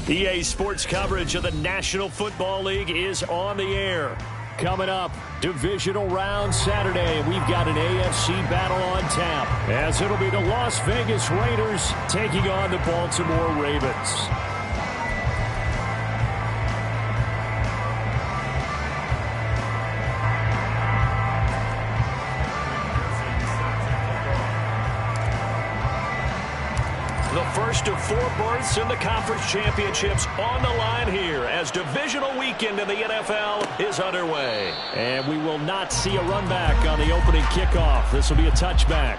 EA Sports coverage of the National Football League is on the air. Coming up, Divisional round Saturday. We've got an AFC battle on tap, as it'll be the Las Vegas Raiders taking on the Baltimore Ravens. The first of 4 berths in the conference championships on the line here as divisional weekend in the NFL is underway. And we will not see a run back on the opening kickoff. This will be a touchback.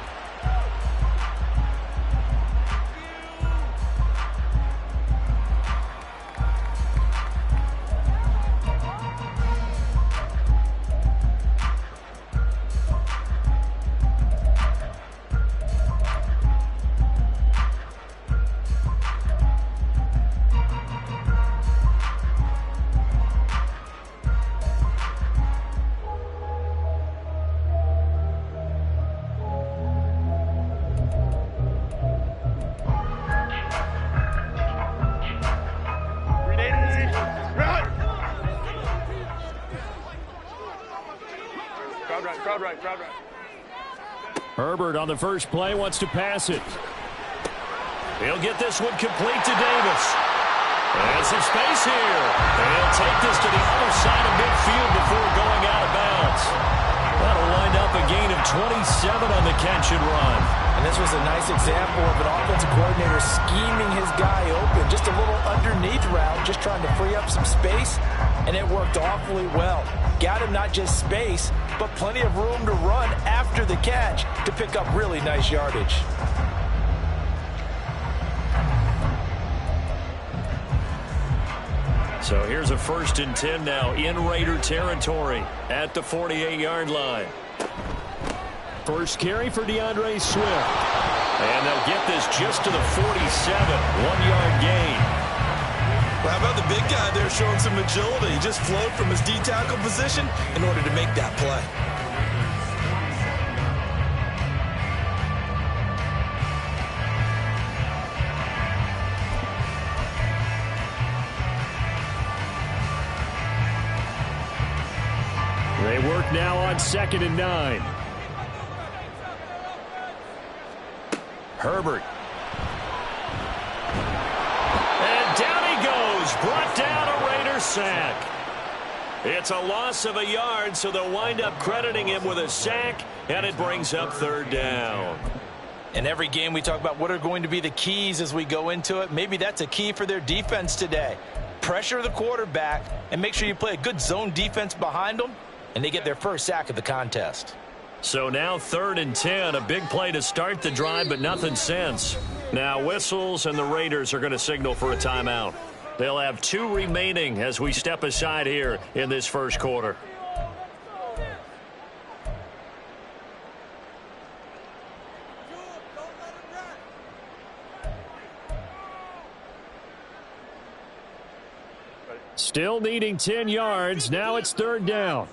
Herbert on the first play wants to pass it. He'll get this one complete to Davis. And some space here. And he'll take this to the other side of midfield before going out of bounds. That'll wind up a gain of 27 on the catch and run. And this was a nice example of an offensive coordinator scheming his guy open. Just a little underneath route, just trying to free up some space. And it worked awfully well. Got him not just space, but plenty of room to run after the catch to pick up really nice yardage. So here's a 1st and 10 now in Raider territory at the 48-yard line. First carry for DeAndre Swift. And they'll get this just to the 47, 1-yard gain. Well, how about the big guy there showing some agility? He just flowed from his D-tackle position in order to make that play. They work now on 2nd and 9. Herbert. And down he goes. Brought down a Raider sack. It's a loss of a yard, so they'll wind up crediting him with a sack, and it brings up 3rd down. In every game we talk about what are going to be the keys as we go into it. Maybe that's a key for their defense today. Pressure the quarterback and make sure you play a good zone defense behind them, and they get their first sack of the contest. So now 3rd and 10, a big play to start the drive, but nothing since. Now whistles, and the Raiders are going to signal for a timeout. They'll have 2 remaining as we step aside here in this first quarter. Still needing 10 yards. Now it's 3rd down.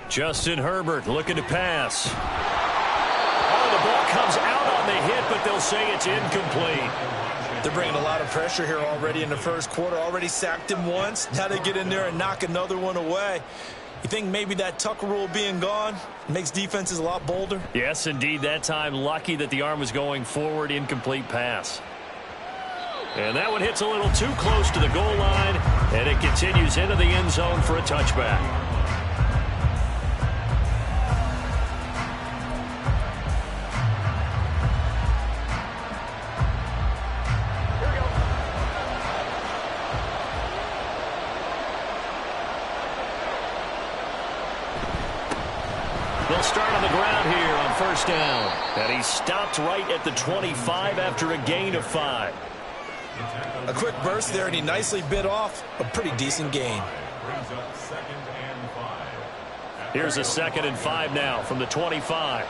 Justin Herbert looking to pass. Oh, the ball comes out on the hit, but they'll say it's incomplete. They're bringing a lot of pressure here already in the first quarter. Already sacked him once. Now they get in there and knock another one away. You think maybe that Tucker rule being gone makes defenses a lot bolder? Yes, indeed. That time, lucky that the arm was going forward. Incomplete pass. And that one hits a little too close to the goal line, and it continues into the end zone for a touchback. They'll start on the ground here on 1st down. And he stopped right at the 25 after a gain of 5. A quick burst there, and he nicely bit off a pretty decent gain. Here's a 2nd and 5 now from the 25.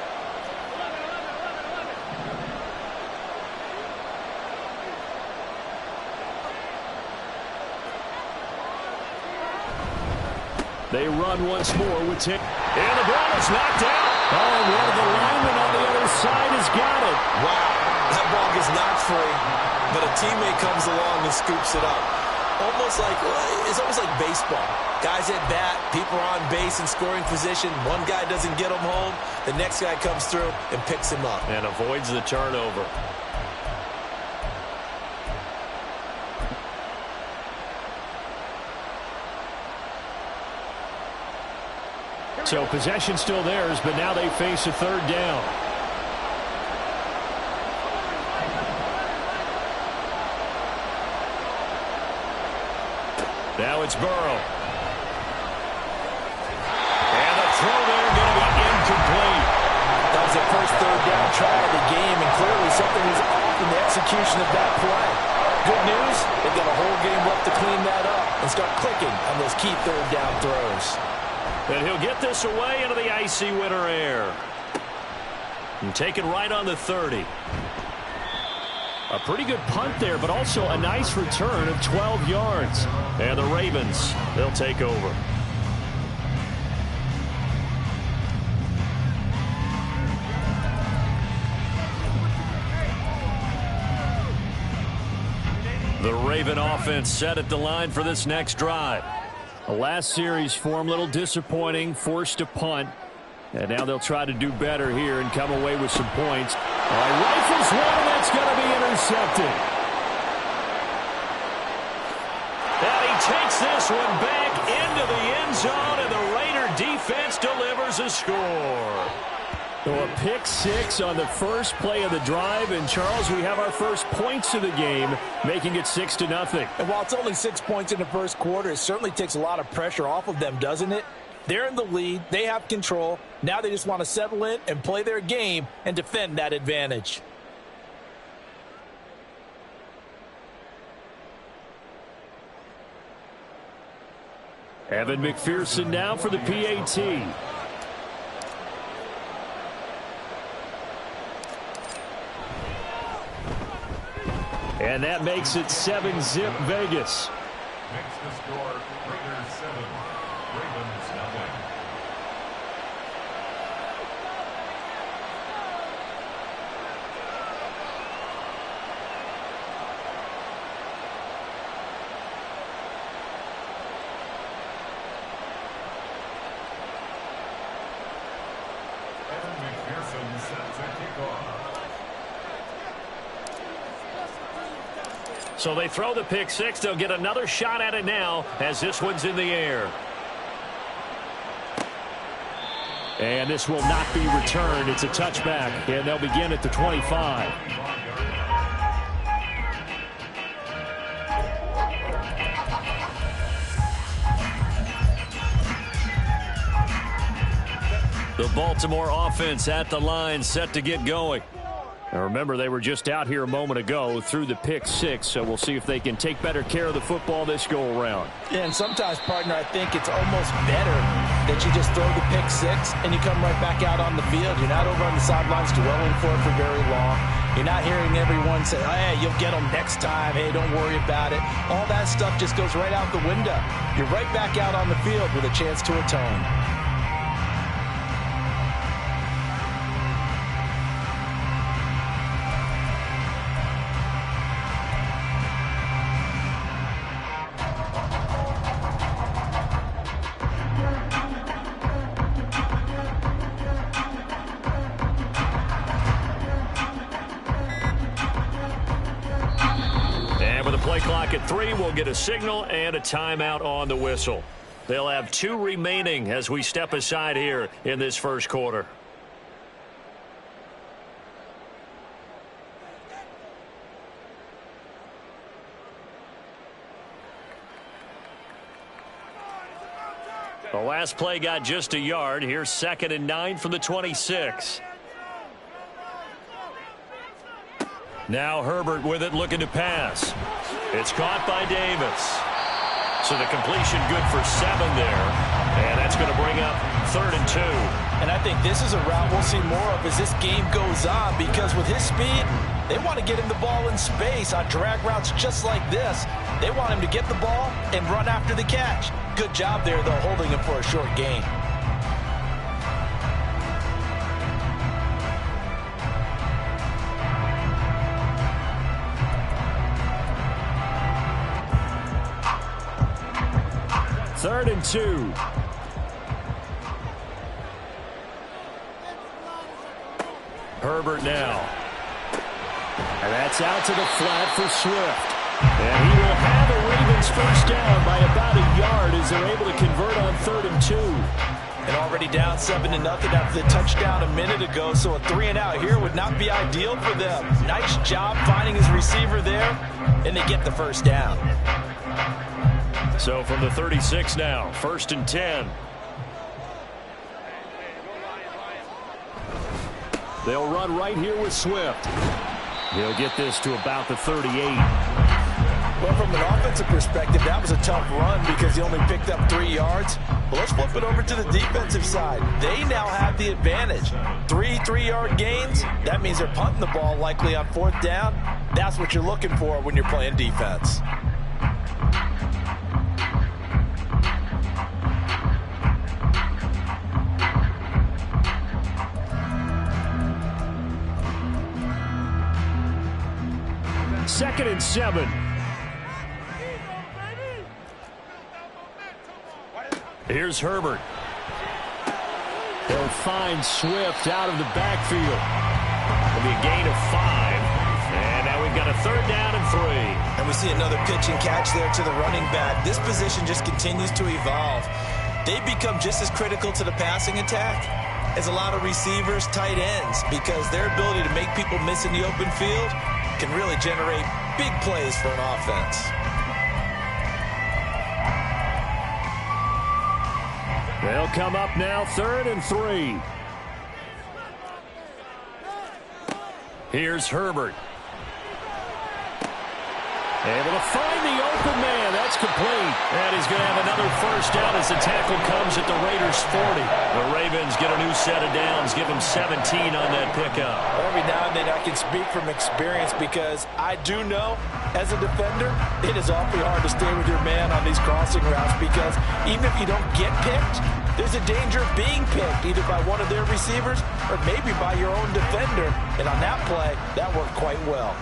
They run once more with 10. And the ball is knocked out. Oh, and one of the linemen on the other side has got it. Wow. that ball gets knocked free, but a teammate comes along and scoops it up. It's almost like baseball. Guys at bat, people are on base in scoring position. One guy doesn't get him home. The next guy comes through and picks him up. And avoids the turnover. So possession still theirs, but now they face a third down. Now it's Burrow. And the throw there going to be incomplete. That was the first third down try of the game, and clearly something was off in the execution of that play. Good news, they've got a whole game left to clean that up and start clicking on those key third down throws. And he'll get this away into the icy winter air. And take it right on the 30. A pretty good punt there, but also a nice return of 12 yards. And the Ravens, they'll take over. The Raven offense set at the line for this next drive. The last series form, a little disappointing, forced to punt. And now they'll try to do better here and come away with some points. Rifles one, and that's going to be intercepted. And he takes this one back into the end zone, and the Raider defense delivers a score. So a pick six on the first play of the drive. And, Charles, we have our first points of the game, making it 6-0. And while it's only 6 points in the first quarter, it certainly takes a lot of pressure off of them, doesn't it? They're in the lead. They have control. Now they just want to settle in and play their game and defend that advantage. Evan McPherson now for the PAT. And that makes it 7-zip Vegas. Makes the score Raiders 7, Ravens nothing. Evan McPherson set to kickoff. So they throw the pick six. They'll get another shot at it now as this one's in the air. And this will not be returned. It's a touchback, and they'll begin at the 25. The Baltimore offense at the line, set to get going. Now remember, they were just out here a moment ago through the pick six, so we'll see if they can take better care of the football this go-around. Yeah, and sometimes, partner, I think it's almost better that you just throw the pick six and you come right back out on the field. You're not over on the sidelines dwelling for it for very long. You're not hearing everyone say, oh, hey, you'll get them next time. Hey, don't worry about it. All that stuff just goes right out the window. You're right back out on the field with a chance to atone. At 3, we'll get a signal and a timeout on the whistle. They'll have 2 remaining as we step aside here in this first quarter. The last play got just a yard. Here's 2nd and 9 from the 26. Now Herbert with it, looking to pass. It's caught by Davis. So the completion good for 7 there. And that's going to bring up 3rd and 2. And I think this is a route we'll see more of as this game goes on, because with his speed, they want to get him the ball in space on drag routes just like this. They want him to get the ball and run after the catch. Good job there, though, holding him for a short gain. 3rd and 2. Herbert now. And that's out to the flat for Swift. And he will have a Ravens first down by about a yard as they're able to convert on 3rd and 2. And already down 7-0 after the touchdown a minute ago, so a 3-and-out here would not be ideal for them. Nice job finding his receiver there, and they get the first down. So from the 36 now, 1st and 10. They'll run right here with Swift. He'll get this to about the 38. Well, from an offensive perspective, that was a tough run because he only picked up 3 yards. But let's flip it over to the defensive side. They now have the advantage. 3 3-yard gains. That means they're punting the ball likely on 4th down. That's what you're looking for when you're playing defense. Second and 7. Here's Herbert. They'll find Swift out of the backfield. It'll be a gain of 5. And now we've got a 3rd down and 3. And we see another pitch and catch there to the running back. This position just continues to evolve. They become just as critical to the passing attack as a lot of receivers, tight ends, because their ability to make people miss in the open field can really generate big plays for an offense. They'll come up now 3rd and 3. Here's Herbert. Able to find the open man. That's complete. And he's going to have another first down as the tackle comes at the Raiders' 40. The Ravens get a new set of downs. Give them 17 on that pickup. Every now and then I can speak from experience because I do know as a defender it is awfully hard to stay with your man on these crossing routes because even if you don't get picked, there's a danger of being picked either by one of their receivers or maybe by your own defender. And on that play, that worked quite well.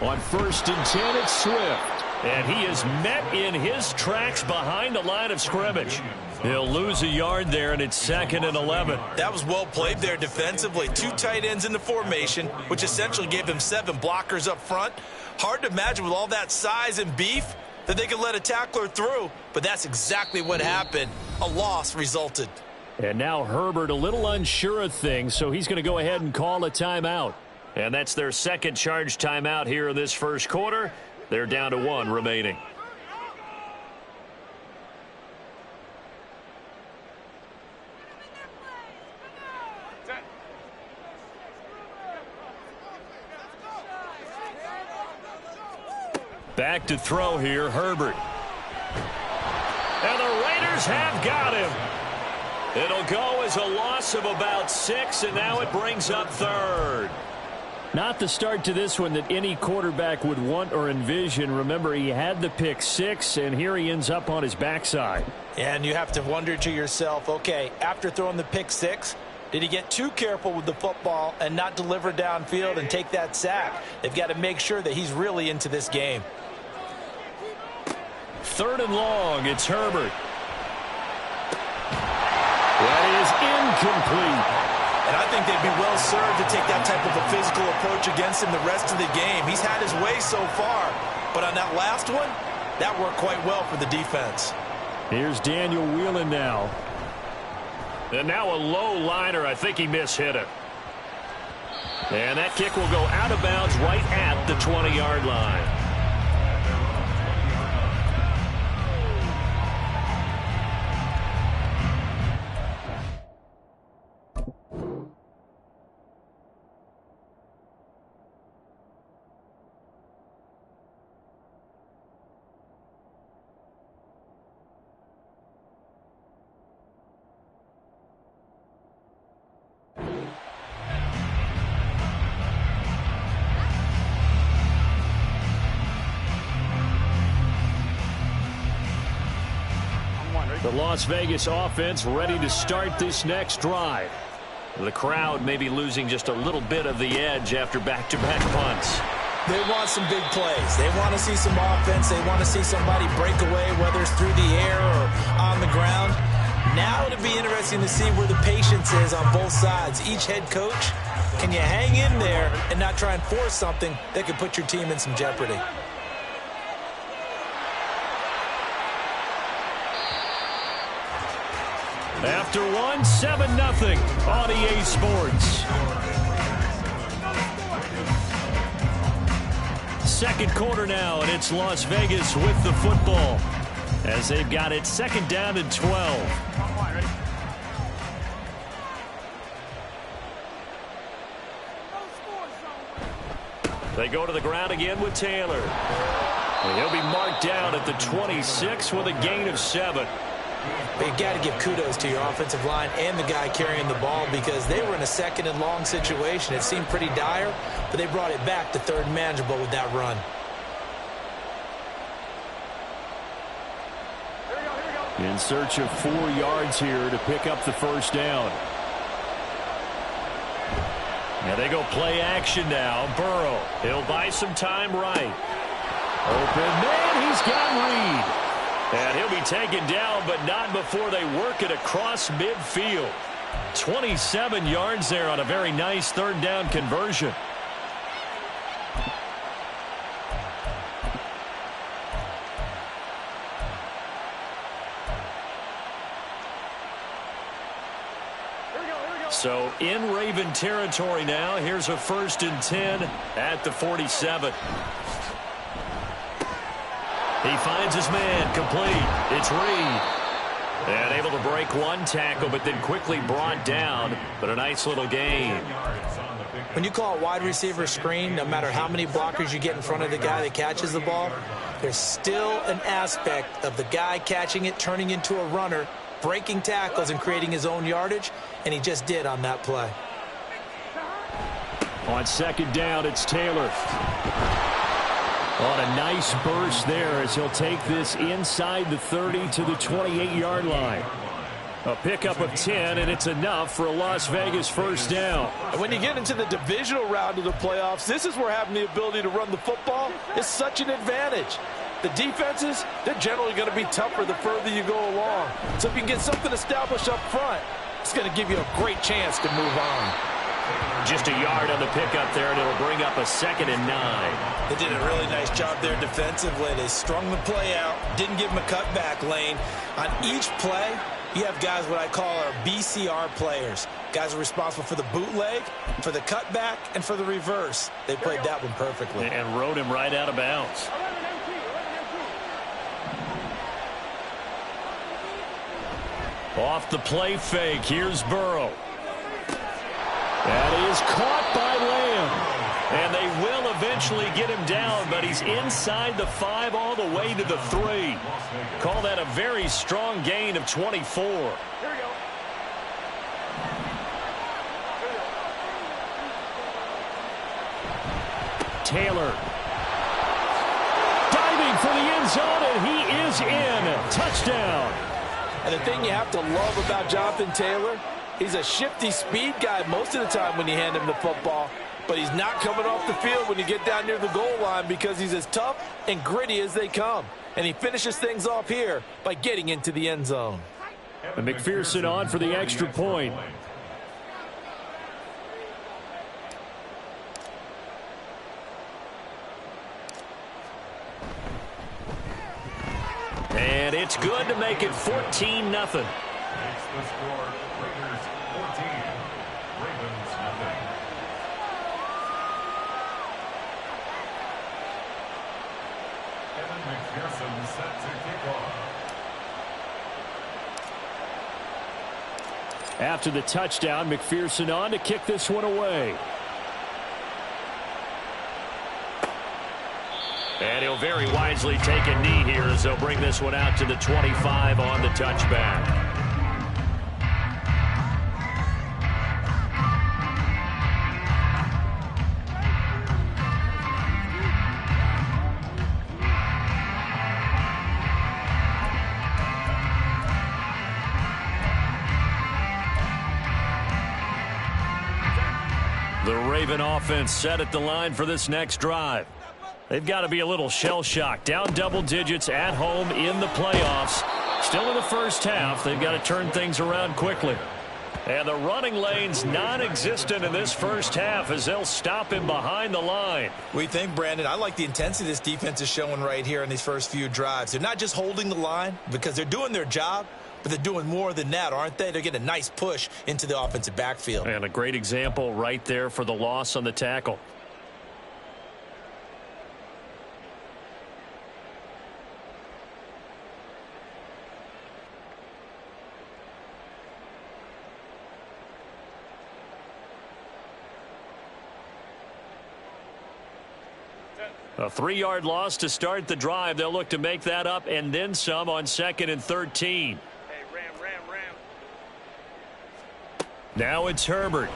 On 1st and 10, it's Swift. And he is met in his tracks behind the line of scrimmage. He'll lose a yard there, and it's 2nd and 11. That was well played there defensively. 2 tight ends in the formation, which essentially gave him 7 blockers up front. Hard to imagine with all that size and beef that they could let a tackler through, but that's exactly what happened. A loss resulted. And now Herbert a little unsure of things, so he's going to go ahead and call a timeout. And that's their second charge timeout here in this first quarter. They're down to 1 remaining. Back to throw here, Herbert. And the Raiders have got him. It'll go as a loss of about 6, and now it brings up 3rd. Not the start to this one that any quarterback would want or envision. Remember, he had the pick 6, and here he ends up on his backside. And you have to wonder to yourself, okay, after throwing the pick 6, did he get too careful with the football and not deliver downfield and take that sack? They've got to make sure that he's really into this game. 3rd and long, it's Herbert. That is incomplete. And I think they'd be well served to take that type of a physical approach against him the rest of the game. He's had his way so far, but on that last one, that worked quite well for the defense. Here's Daniel Whelan now. And now a low liner. I think he mishit it. And that kick will go out of bounds right at the 20-yard line. The Las Vegas offense ready to start this next drive. The crowd may be losing just a little bit of the edge after back-to-back punts. They want some big plays. They want to see some offense. They want to see somebody break away, whether it's through the air or on the ground. Now it'll be interesting to see where the patience is on both sides. Each head coach, can you hang in there and not try and force something that could put your team in some jeopardy? After one, 7-0 on EA Sports. Second quarter now, and it's Las Vegas with the football as they've got it second down and 12. They go to the ground again with Taylor. And he'll be marked down at the 26 with a gain of 7. But you got to give kudos to your offensive line and the guy carrying the ball because they were in a second and long situation. It seemed pretty dire, but they brought it back to third and manageable with that run. In search of 4 yards here to pick up the first down. Now they go play action now. Burrow, he'll buy some time right. Open man, he's got Reed. And he'll be taken down, but not before they work it across midfield. 27 yards there on a very nice third down conversion. So in Raven territory now. Here's a 1st and 10 at the 47. He finds his man complete. It's Reed. And able to break one tackle, but then quickly brought down. But a nice little gain. When you call a wide receiver screen, no matter how many blockers you get in front of the guy that catches the ball, there's still an aspect of the guy catching it, turning into a runner, breaking tackles and creating his own yardage, and he just did on that play. On second down, it's Taylor. On a nice burst there as he'll take this inside the 30 to the 28-yard line. A pickup of 10, and it's enough for a Las Vegas first down. And when you get into the divisional round of the playoffs, this is where having the ability to run the football is such an advantage. The defenses, they're generally going to be tougher the further you go along. So if you can get something established up front, it's going to give you a great chance to move on. Just a yard on the pickup there, and it'll bring up a 2nd and 9. They did a really nice job there defensively. They strung the play out, didn't give him a cutback lane. On each play, you have guys what I call our BCR players. Guys are responsible for the bootleg, for the cutback, and for the reverse. They played that one perfectly. And rode him right out of bounds. Off the play fake, here's Burrow. That is caught by Lamb. And they will eventually get him down, but he's inside the 5 all the way to the 3. Call that a very strong gain of 24. Taylor. Diving for the end zone, and he is in. Touchdown. And the thing you have to love about Jonathan Taylor, he's a shifty speed guy most of the time when you hand him the football. But he's not coming off the field when you get down near the goal line because he's as tough and gritty as they come. And he finishes things off here by getting into the end zone. And McPherson on for the extra point. And it's good to make it 14-0. Makes the score Raiders 14, Ravens nothing. Evan McPherson set to kick off. After the touchdown, McPherson on to kick this one away. And he'll very wisely take a knee here as they'll bring this one out to the 25 on the touchback. The Raven offense set at the line for this next drive. They've got to be a little shell-shocked. Down double digits at home in the playoffs. Still in the first half. They've got to turn things around quickly. And the running lane's non-existent in this first half as they'll stop him behind the line. What do you think, Brandon? I like the intensity this defense is showing right here in these first few drives. They're not just holding the line because they're doing their job, but they're doing more than that, aren't they? They're getting a nice push into the offensive backfield. And a great example right there for the loss on the tackle. A 3-yard loss to start the drive. They'll look to make that up and then some on 2nd and 13. Ram. Now it's Herbert.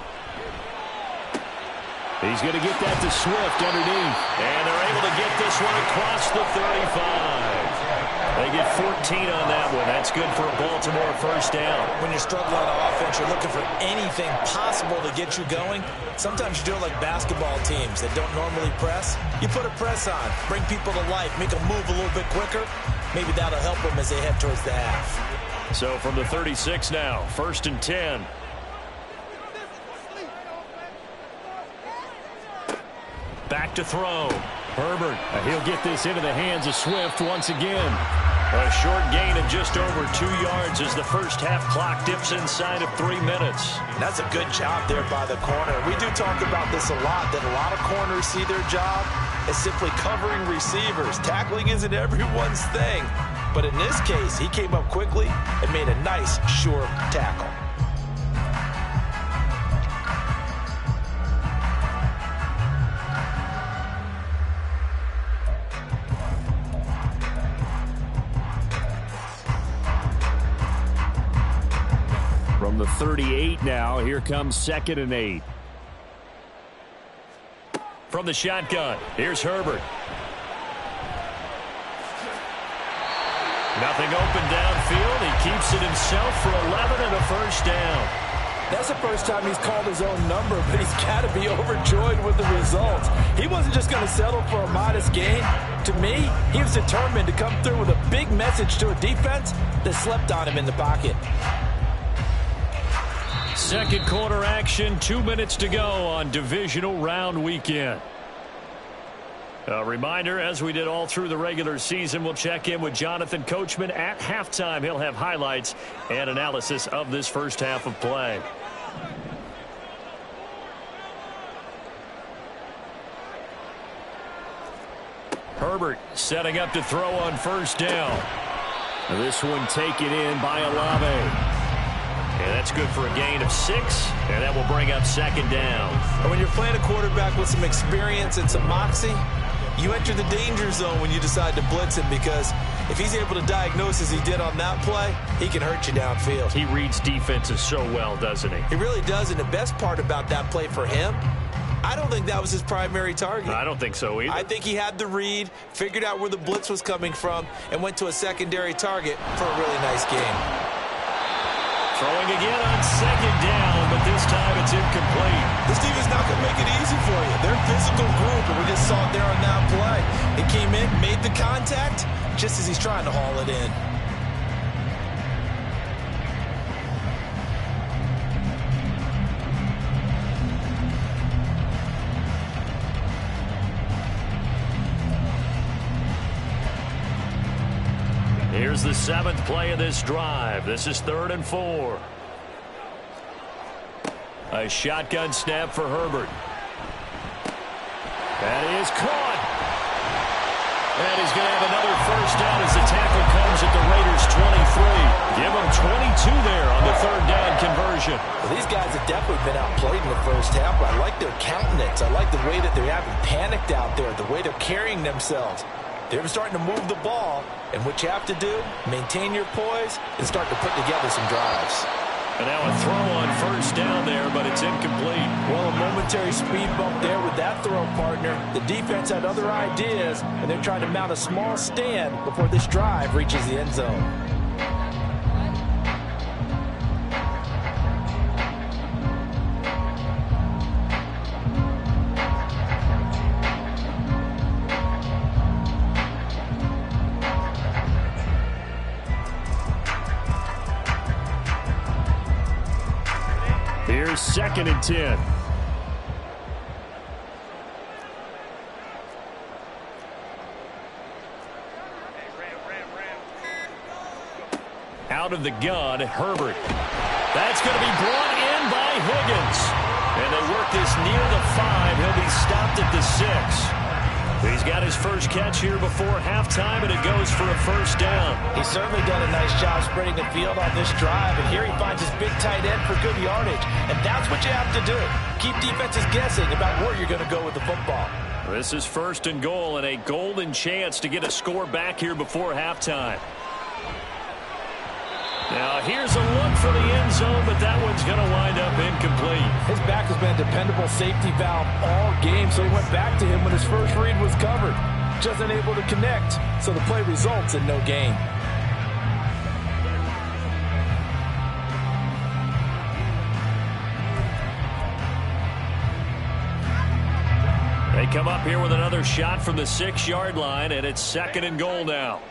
He's going to get that to Swift underneath. And they're able to get this one across the 35. They get 14 on that one. That's good for a Baltimore first down. When you're struggling on offense, you're looking for anything possible to get you going. Sometimes you do it like basketball teams that don't normally press. You put a press on, bring people to life, make them move a little bit quicker. Maybe that'll help them as they head towards the half. So from the 36 now, 1st and 10. Back to throw. Herbert, he'll get this into the hands of Swift once again. A short gain of just over 2 yards as the first half clock dips inside of 3 minutes. And that's a good job there by the corner. We do talk about this a lot, that a lot of corners see their job as simply covering receivers. Tackling isn't everyone's thing. But in this case, he came up quickly and made a nice, sure tackle. From the 38 now, here comes 2nd and 8. From the shotgun, here's Herbert. Nothing open downfield. He keeps it himself for 11 and a first down. That's the first time he's called his own number, but he's got to be overjoyed with the results. He wasn't just going to settle for a modest gain. To me, he was determined to come through with a big message to a defense that slept on him in the pocket. Second quarter action, 2 minutes to go on divisional round weekend. A reminder, as we did all through the regular season, we'll check in with Jonathan Coachman at halftime. He'll have highlights and analysis of this first half of play. Herbert setting up to throw on first down. This one taken in by Olave. And that's good for a gain of 6, and that will bring up 2nd down. And when you're playing a quarterback with some experience and some moxie, you enter the danger zone when you decide to blitz him, because if he's able to diagnose as he did on that play, he can hurt you downfield. He reads defenses so well, doesn't he? He really does, and the best part about that play for him, I don't think that was his primary target. I don't think so either. I think he had the read, figured out where the blitz was coming from, and went to a secondary target for a really nice game. Throwing again on 2nd down, but this time it's incomplete. This team is not going to make it easy for you. They're a physical group, and we just saw it there on that play. It came in, made the contact, just as he's trying to haul it in. Here's the 7th play of this drive. This is 3rd and 4. A shotgun snap for Herbert. That is caught. And he's going to have another first down as the tackle comes at the Raiders' 23. Give them 22 there on the 3rd down conversion. Well, these guys have definitely been outplayed in the first half, but I like their countenance. I like the way that they haven't panicked out there, the way they're carrying themselves. They're starting to move the ball, and what you have to do, maintain your poise and start to put together some drives. And now a throw on first down there, but it's incomplete. Well, a momentary speed bump there with that throw, partner. The defense had other ideas, and they're trying to mount a small stand before this drive reaches the end zone. 2nd and 10. Out of the gun, Herbert. That's going to be brought in by Higgins. And they work this near the 5. He'll be stopped at the 6. He's got his first catch here before halftime, and it goes for a first down. He's certainly done a nice job spreading the field on this drive, and here he finds his big tight end for good yardage. And that's what you have to do. Keep defenses guessing about where you're going to go with the football. This is 1st and goal, and a golden chance to get a score back here before halftime. Now, here's a look for the end zone, but that one's going to wind up incomplete. His back has been a dependable safety valve all game, so he went back to him when his first read was covered. Just unable to connect, so the play results in no gain. They come up here with another shot from the 6-yard line, and it's 2nd and goal now.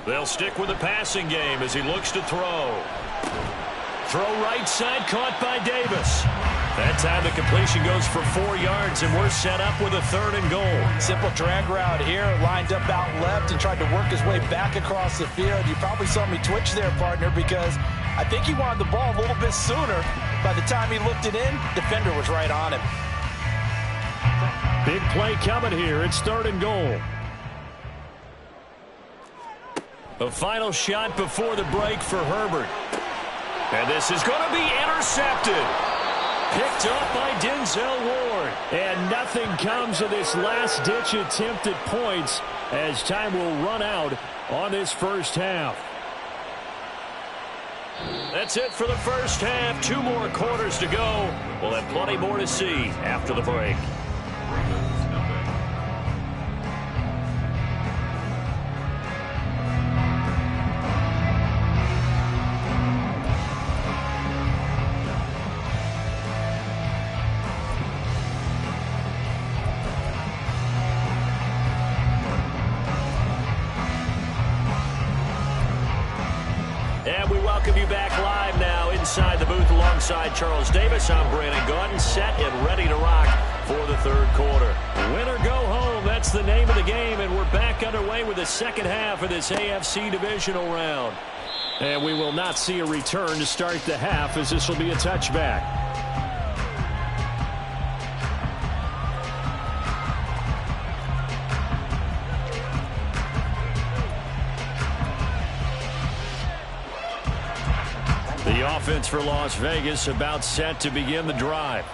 They'll stick with the passing game as he looks to throw. Throw right side, caught by Davis. That time the completion goes for 4 yards, and we're set up with a 3rd and goal. Simple drag route here, lined up out left and tried to work his way back across the field. You probably saw me twitch there, partner, because I think he wanted the ball a little bit sooner. By the time he looked it in, defender was right on him. Big play coming here. It's 3rd and goal. A final shot before the break for Herbert. And this is going to be intercepted. Picked up by Denzel Ward. And nothing comes of this last-ditch attempt at points as time will run out on this first half. That's it for the first half. 2 more quarters to go. We'll have plenty more to see after the break. And we welcome you back live now inside the booth alongside Charles Davis. I'm Brandon Gaudin, set and ready to rock for the 3rd quarter. Win or go home, that's the name of the game, and we're back underway with the second half of this AFC Divisional round. And we will not see a return to start the half, as this will be a touchback. The offense for Las Vegas about set to begin the drive.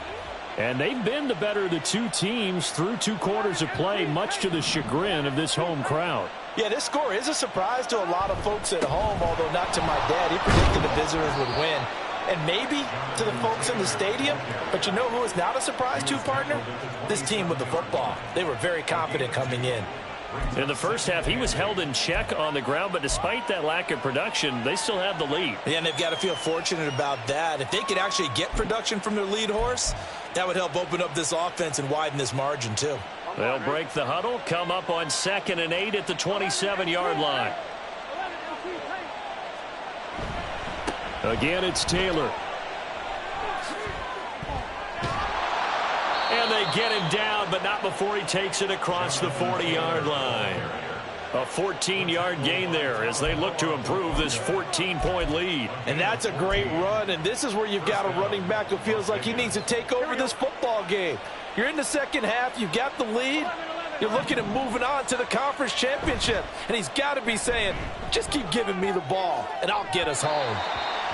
And they've been the better of the 2 teams through 2 quarters of play, much to the chagrin of this home crowd. Yeah, this score is a surprise to a lot of folks at home, although not to my dad. He predicted the visitors would win. And maybe to the folks in the stadium. But you know who is not a surprise to, partner? This team with the football. They were very confident coming in. In the first half, he was held in check on the ground, but despite that lack of production, they still have the lead. Yeah, and they've got to feel fortunate about that. If they could actually get production from their lead horse, that would help open up this offense and widen this margin, too. They'll break the huddle, come up on 2nd and 8 at the 27-yard line. Again, it's Taylor. And they get him down, but not before he takes it across the 40-yard line. A 14-yard gain there as they look to improve this 14-point lead. And that's a great run, and this is where you've got a running back who feels like he needs to take over this football game. You're in the second half, you've got the lead, you're looking at moving on to the conference championship, and he's got to be saying, just keep giving me the ball, and I'll get us home.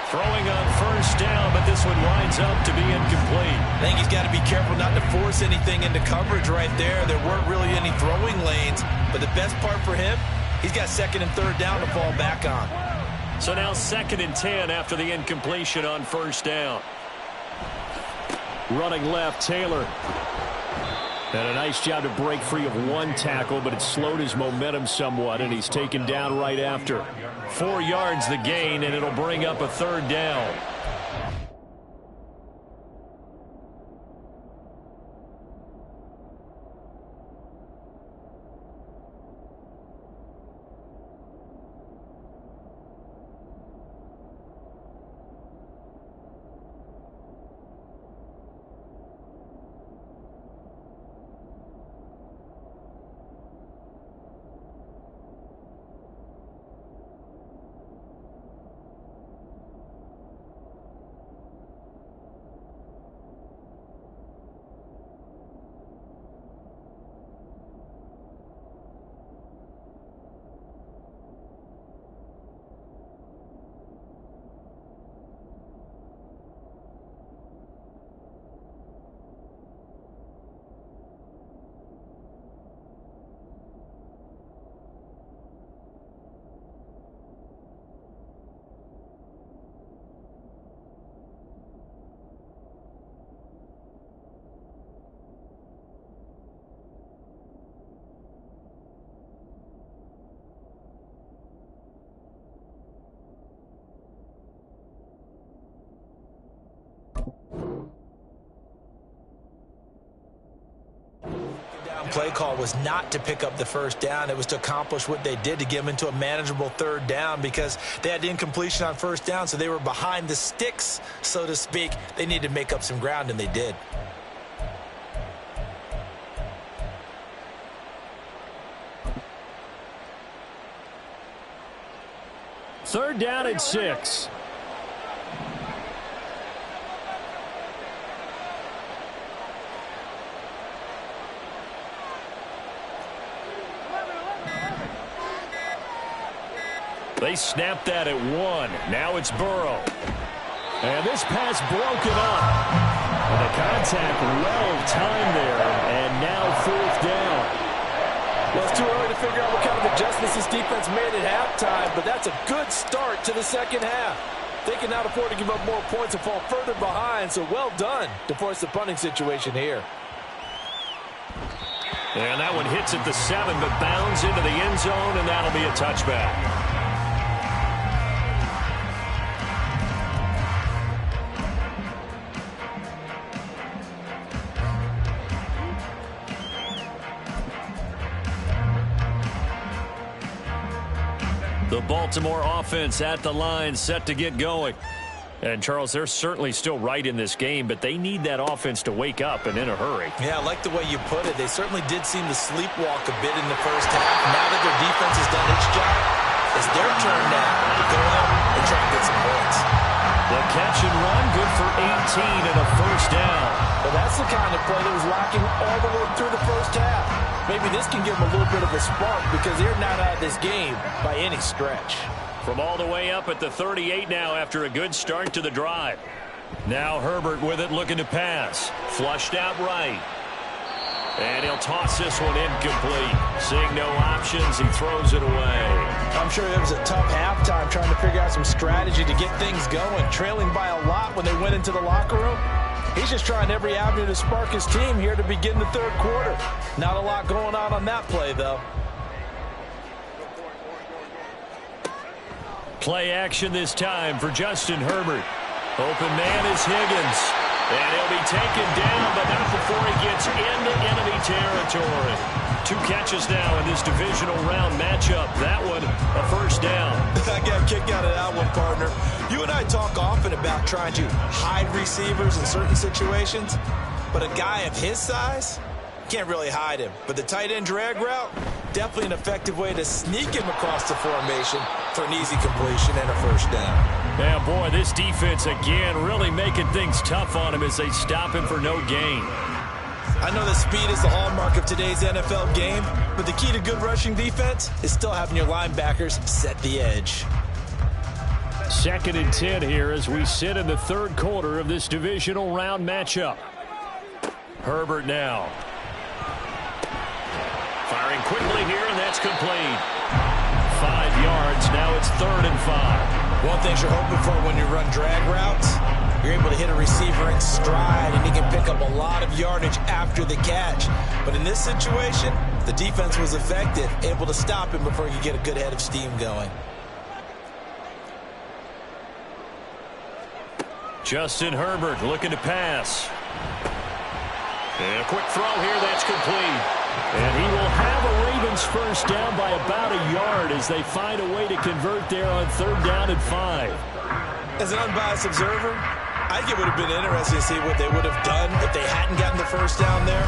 Throwing on first down, but this one winds up to be incomplete. I think he's got to be careful not to force anything into coverage right there. There weren't really any throwing lanes, but the best part for him, he's got 2nd and 3rd down to fall back on. So now 2nd and 10 after the incompletion on first down. Running left, Taylor. And a nice job to break free of 1 tackle, but it slowed his momentum somewhat, and he's taken down right after. 4 yards the gain, and it'll bring up a 3rd down. play call was not to pick up the first down. It was to accomplish what they did to get them into a manageable third down because they had incompletion on first down, so they were behind the sticks, so to speak. They needed to make up some ground, and they did. Third down and 6. They snapped that at 1. Now it's Burrow. And this pass broken up. And the contact well timed there. And now 4th down. Well, it's too early to figure out what kind of adjustments this defense made at halftime, but that's a good start to the second half. They can now afford to give up more points and fall further behind, so well done to force the punting situation here. And that one hits at the 7, but bounds into the end zone, and that'll be a touchback. The Baltimore offense at the line, set to get going. And, Charles, they're certainly still right in this game, but they need that offense to wake up and in a hurry. Yeah, I like the way you put it. They certainly did seem to sleepwalk a bit in the first half. Now that their defense has done its job, it's their turn now to go out and try and get some points. The catch and run, good for 18 and a first down. Well, that's the kind of play that was lacking all the way through the first half. Maybe this can give them a little bit of a spark because they're not out of this game by any stretch. From all the way up at the 38 now after a good start to the drive. Now Herbert with it, looking to pass. Flushed out right. And he'll toss this one incomplete. Seeing no options, he throws it away. I'm sure it was a tough halftime trying to figure out some strategy to get things going. Trailing by a lot when they went into the locker room. He's just trying every avenue to spark his team here to begin the third quarter. Not a lot going on that play, though. Play action this time for Justin Herbert. Open man is Higgins. And he'll be taken down, but not before he gets into enemy territory. 2 catches now in this divisional round matchup. That one, a first down. I got a kick out of that one, partner. You and I talk often about trying to hide receivers in certain situations, but a guy of his size can't really hide him. But the tight end drag route, definitely an effective way to sneak him across the formation for an easy completion and a first down. Yeah, boy, this defense again really making things tough on him as they stop him for no gain. I know that speed is the hallmark of today's NFL game, but the key to good rushing defense is still having your linebackers set the edge. 2nd and 10 here as we sit in the third quarter of this divisional round matchup. Herbert now. Firing quickly here, and that's complete. 5 yards, now it's 3rd and 5. One thing you're hoping for when you run drag routes, you're able to hit a receiver in stride, and he can pick up a lot of yardage after the catch. But in this situation, the defense was effective, able to stop him before you get a good head of steam going. Justin Herbert looking to pass. And a quick throw here, that's complete. And he will have a Ravens first down by about a yard as they find a way to convert there on 3rd down and 5. As an unbiased observer, I think it would have been interesting to see what they would have done if they hadn't gotten the first down there.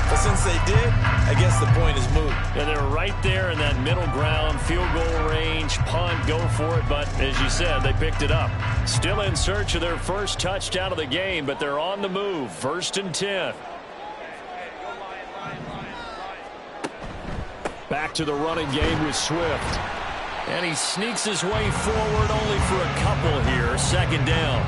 But since they did, I guess the point is moot. And they're right there in that middle ground, field goal range, punt, go for it. But as you said, they picked it up. Still in search of their first touchdown of the game, but they're on the move. 1st and 10. Back to the running game with Swift. And he sneaks his way forward only for a couple here. 2nd down.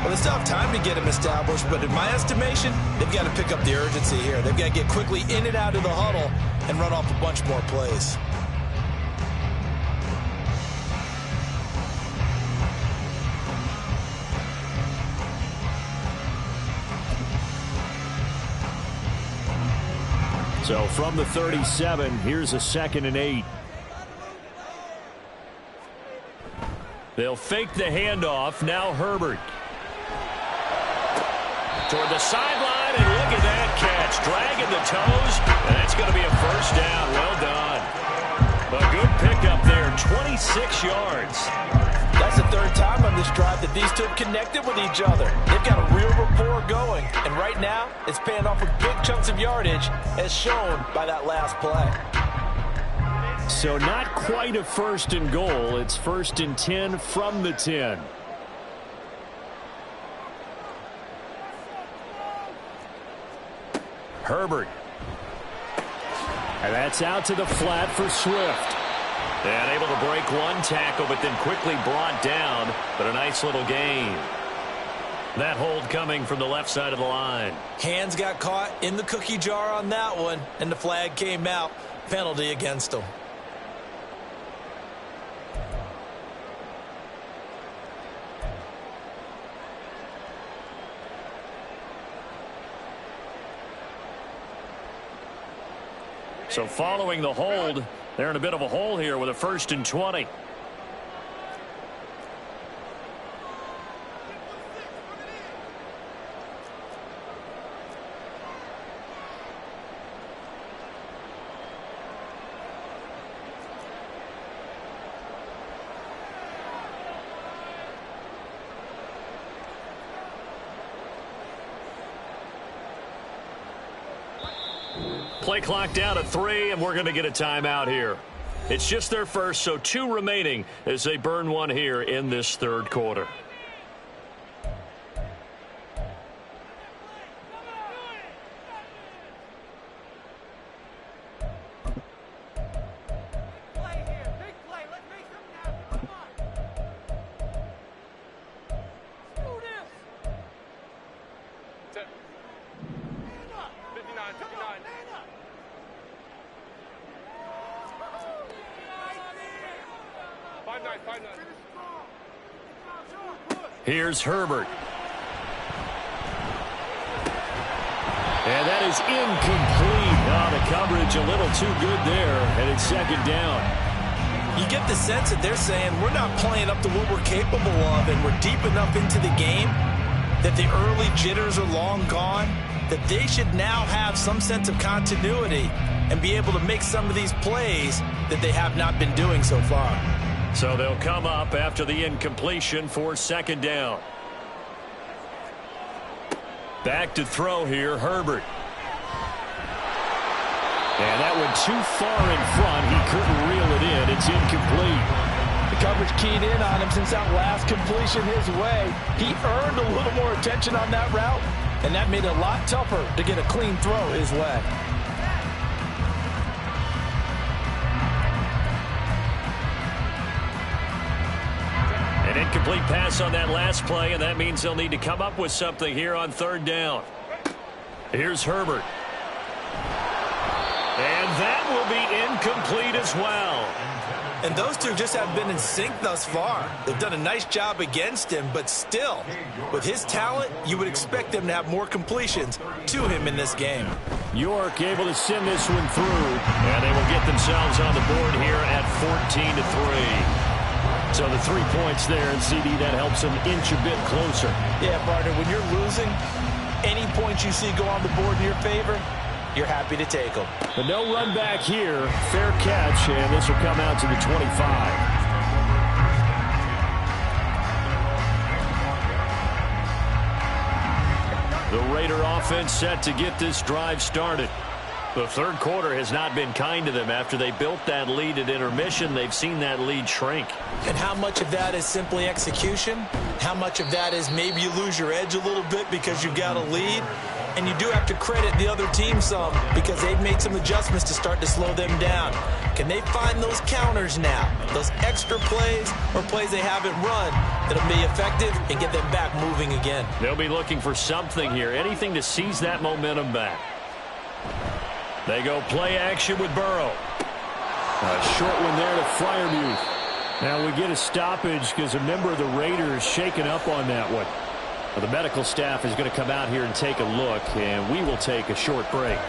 Well, they still have time to get him established, but in my estimation, they've got to pick up the urgency here. They've got to get quickly in and out of the huddle and run off a bunch more plays. So from the 37, here's a 2nd and 8. They'll fake the handoff. Now Herbert. Toward the sideline, and look at that catch. Dragging the toes, and that's going 6 yards. That's the third time on this drive that these two have connected with each other. They've got a real rapport going, and right now it's paying off with big chunks of yardage as shown by that last play. So not quite a 1st and goal. It's 1st and 10 from the 10. Herbert. And that's out to the flat for Swift. And able to break one tackle, but then quickly brought down. But a nice little gain. That hold coming from the left side of the line. Hands got caught in the cookie jar on that one, and the flag came out. Penalty against him. So following the hold, they're in a bit of a hole here with a 1st and 20. Play clock down at 3, and we're going to get a timeout here. It's just their first, so 2 remaining as they burn one here in this 3rd quarter. Here's Herbert. And that is incomplete. Oh, the coverage a little too good there, and it's 2nd down. You get the sense that they're saying we're not playing up to what we're capable of, and we're deep enough into the game that the early jitters are long gone, that they should now have some sense of continuity and be able to make some of these plays that they have not been doing so far. So they'll come up after the incompletion for 2nd down. Back to throw here, Herbert. And that went too far in front. He couldn't reel it in. It's incomplete. The coverage keyed in on him since that last completion his way. He earned a little more attention on that route, and that made it a lot tougher to get a clean throw his way. An incomplete pass on that last play, and that means they'll need to come up with something here on 3rd down. Here's Herbert. And that will be incomplete as well. And those two just haven't been in sync thus far. They've done a nice job against him, but still, with his talent, you would expect them to have more completions to him in this game. York able to send this one through, and they will get themselves on the board here at 14-3. So the 3 points there, and CD, that helps them inch a bit closer. Yeah, partner, when you're losing, any points you see go on the board in your favor, you're happy to take them. But no run back here. Fair catch, and this will come out to the 25. The Raider offense set to get this drive started. The 3rd quarter has not been kind to them. After they built that lead at intermission, they've seen that lead shrink. And how much of that is simply execution? How much of that is maybe you lose your edge a little bit because you've got a lead? And you do have to credit the other team some because they've made some adjustments to start to slow them down. Can they find those counters now, those extra plays or plays they haven't run that'll be effective and get them back moving again? They'll be looking for something here, anything to seize that momentum back. They go play action with Burrow. A short one there to Freiermuth. Now we get a stoppage because a member of the Raiders shaken up on that one. Well, the medical staff is going to come out here and take a look, and we will take a short break.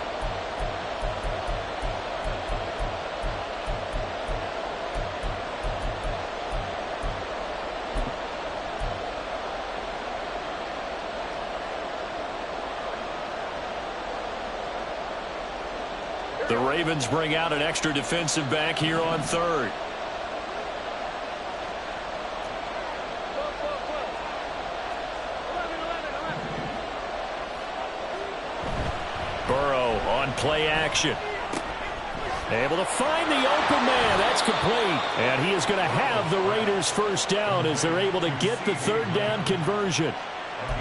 The Ravens bring out an extra defensive back here on 3rd. On play action. Able to find the open man. That's complete. And he is going to have the Raiders first down as they're able to get the third down conversion.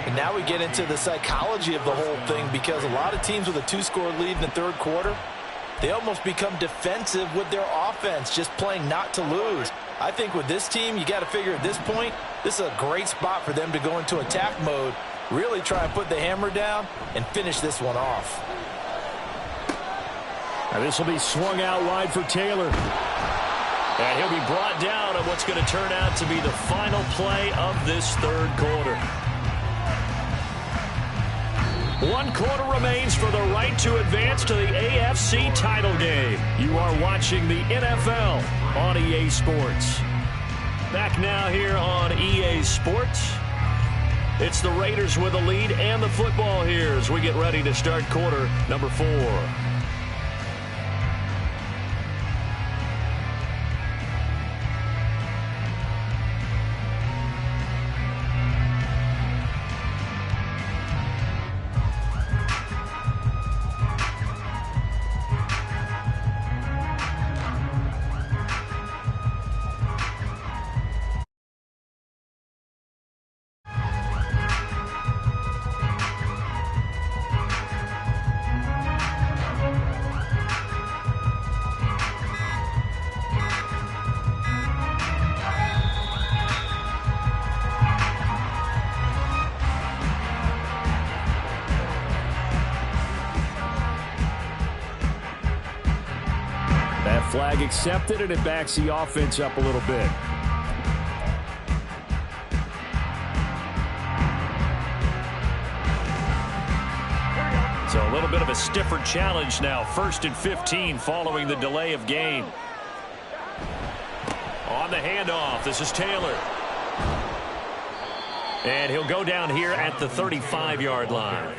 And now we get into the psychology of the whole thing, because a lot of teams with a 2-score lead in the third quarter, they almost become defensive with their offense, just playing not to lose. I think with this team, you got to figure at this point, this is a great spot for them to go into attack mode, really try and put the hammer down and finish this one off. Now this will be swung out wide for Taylor. And he'll be brought down on what's going to turn out to be the final play of this third quarter. 1 quarter remains for the right to advance to the AFC title game. You are watching the NFL on EA Sports. Back now here on EA Sports. It's the Raiders with the lead and the football here as we get ready to start quarter number 4. Flag accepted, and it backs the offense up a little bit. So a little bit of a stiffer challenge now. 1st and 15 following the delay of game. On the handoff, this is Taylor. And he'll go down here at the 35-yard line.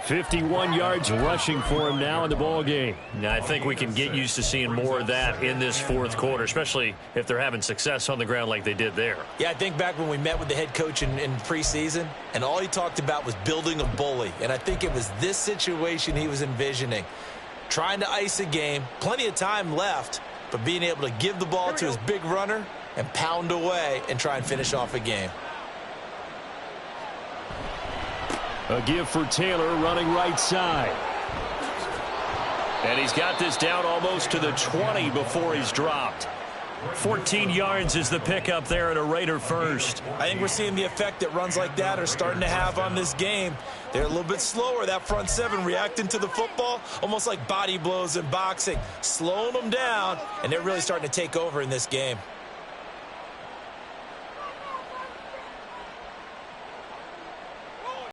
51 yards rushing for him now in the ball game. Now, I think we can get used to seeing more of that in this fourth quarter, especially if they're having success on the ground like they did there. Yeah, I think back when we met with the head coach in preseason, and all he talked about was building a bully. And I think it was this situation he was envisioning. Trying to ice a game, plenty of time left, but being able to give the ball to his big runner and pound away and try and finish off a game. A give for Taylor running right side. And he's got this down almost to the 20 before he's dropped. 14 yards is the pickup there at a Raider first. I think we're seeing the effect that runs like that are starting to have on this game. They're a little bit slower, that front seven reacting to the football, almost like body blows in boxing, slowing them down, and they're really starting to take over in this game.